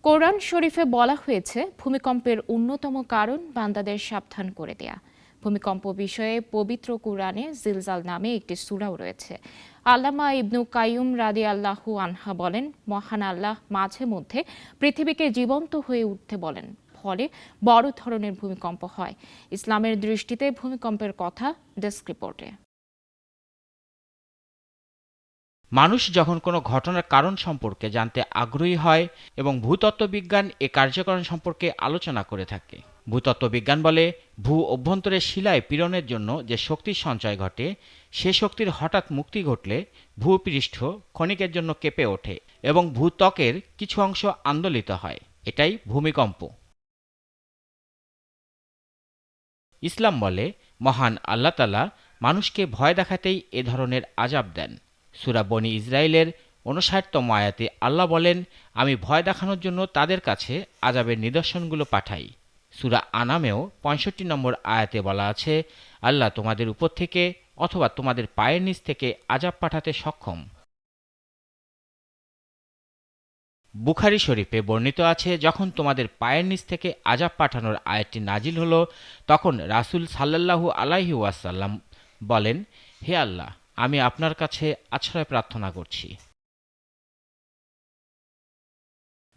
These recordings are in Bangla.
কোরআন শরীফে বলা হয়েছে ভূমিকম্পের অন্যতম কারণ বান্দাদের সাবধান করে দেয়া। ভূমিকম্প বিষয়ে পবিত্র কোরআনে জিলজাল নামে একটি সূরাও রয়েছে। আল্লামা ইবনু কাইয়ুম রাদিয়াল্লাহু আনহা বলেন, মহান আল্লাহ মাঝে মধ্যে পৃথিবীকে জীবন্ত হয়ে উঠতে বলেন, ফলে বড় ধরনের ভূমিকম্প হয়। ইসলামের দৃষ্টিতে ভূমিকম্পের কথা ডেস্ক রিপোর্টে। মানুষ যখন কোনো ঘটনার কারণ সম্পর্কে জানতে আগ্রহী হয় এবং ভূতত্ত্ববিজ্ঞান এ কার্যকারণ সম্পর্কে আলোচনা করে থাকে। ভূতত্ত্ববিজ্ঞান বলে ভূ অভ্যন্তরের শিলায় পীড়নের জন্য যে শক্তির সঞ্চয় ঘটে, সে শক্তির হঠাৎ মুক্তি ঘটলে ভূপৃষ্ঠ ক্ষণিকের জন্য কেঁপে ওঠে এবং ভূত্বকের কিছু অংশ আন্দোলিত হয়। এটাই ভূমিকম্প। ইসলাম বলে মহান আল্লাহ তাআলা মানুষকে ভয় দেখাতেই এ ধরনের আযাব দেন। সূরা বনী ইসরাইলের ৫৯তম আয়াতে আল্লাহ বলেন, আমি ভয় দেখানোর জন্য তাদের কাছে আযাবের নিদর্শনগুলো পাঠাই। সূরা আনামেও ৬৫ নম্বর আয়াতে বলা আছে, আল্লাহ তোমাদের উপর থেকে অথবা তোমাদের পায়ের নিচ থেকে আযাব পাঠাতে সক্ষম। বুখারী শরীফে বর্ণিত আছে, যখন তোমাদের পায়ের নিচ থেকে আযাব পাঠানোর আয়াতটি নাজিল হলো, তখন রাসূল সাল্লাল্লাহু আলাইহি ওয়াসাল্লাম বলেন, হে আল্লাহ, আমি আপনার কাছে আশ্রয় প্রার্থনা করছি।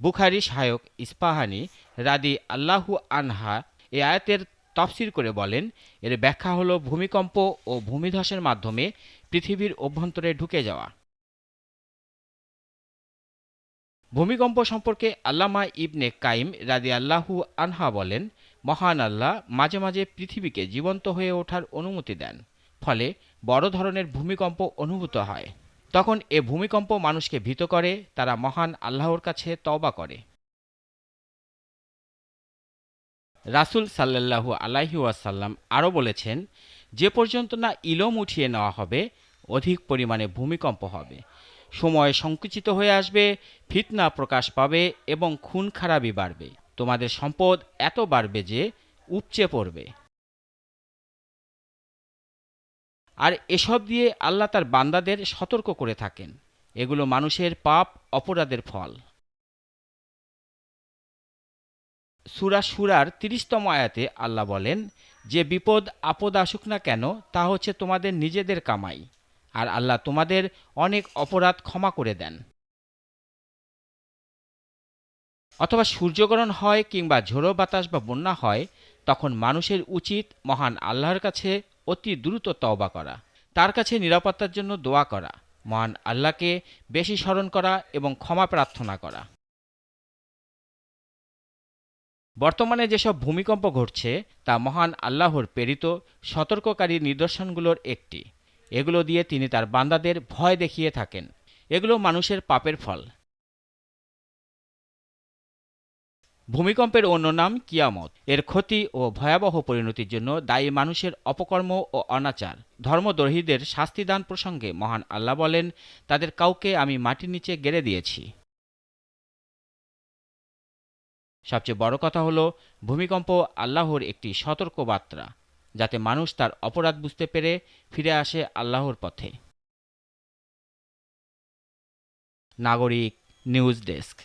বুখারী শায়খ ইস্পাহানী রাদি আল্লাহু আনহা এ আয়াতের তাফসীর করে বলেন, এর ব্যাখ্যা হলো ভূমিকম্প ও ভূমিধসের মাধ্যমে পৃথিবীর অভ্যন্তরে ঢুকে যাওয়া। ভূমিকম্প সম্পর্কে আল্লামা ইবনে কাইম রাদিয়াল্লাহু আনহা বলেন, মহান আল্লাহ মাঝে মাঝে পৃথিবীকে জীবন্ত হয়ে ওঠার অনুমতি দেন, ফলে বড় ধরনের ভূমিকম্প অনুভূত হয়। তখন এ ভূমিকম্প মানুষকে ভীত করে, তারা মহান আল্লাহর কাছে তওবা করে। রাসূল সাল্লাল্লাহু আলাইহি ওয়াসাল্লাম আরও বলেছেন, যে পর্যন্ত না ইলম উঠিয়ে নেওয়া হবে, অধিক পরিমাণে ভূমিকম্প হবে। সময় সংকুচিত হয়ে আসবে, ফিতনা প্রকাশ পাবে এবং খুন খারাপি বাড়বে। তোমাদের সম্পদ এত বাড়বে যে উপচে পড়বে। আর এসব দিয়ে আল্লাহ তার বান্দাদের সতর্ক করে থাকেন। এগুলো মানুষের পাপ অপরাধের ফল। সূরা শুরার ৩০তম আয়াতে আল্লাহ বলেন, যে বিপদ আপদ আসুক না কেন, তা হচ্ছে তোমাদের নিজেদের কামাই, আর আল্লাহ তোমাদের অনেক অপরাধ ক্ষমা করে দেন। অথবা সূর্যগ্রহণ হয় কিংবা ঝোড়ো বাতাস বা বন্যা হয়, তখন মানুষের উচিত মহান আল্লাহর কাছে অতি দ্রুত তওবা করা, তার কাছে নিরাপত্তার জন্য দোয়া করা, মহান আল্লাহকে বেশি স্মরণ করা এবং ক্ষমা প্রার্থনা করা। বর্তমানে যেসব ভূমিকম্প ঘটছে তা মহান আল্লাহর প্রেরিত সতর্ককারী নিদর্শনগুলোর একটি। এগুলো দিয়ে তিনি তার বান্দাদের ভয় দেখিয়ে থাকেন। এগুলো মানুষের পাপের ফল। ভূমিকম্পের অন্য নাম কিয়ামত। এর ক্ষতি ও ভয়াবহ পরিণতির জন্য দায়ী মানুষের অপকর্ম ও অনাচার। ধর্মদ্রোহীদের শাস্তিদান প্রসঙ্গে মহান আল্লাহ বলেন, তাদের কাউকে আমি মাটির নিচে গেড়ে দিয়েছি। সবচেয়ে বড় কথা হলো, ভূমিকম্প আল্লাহর একটি সতর্ক বার্তা, যাতে মানুষ তার অপরাধ বুঝতে পেরে ফিরে আসে আল্লাহর পথে। নাগরিক নিউজ ডেস্ক।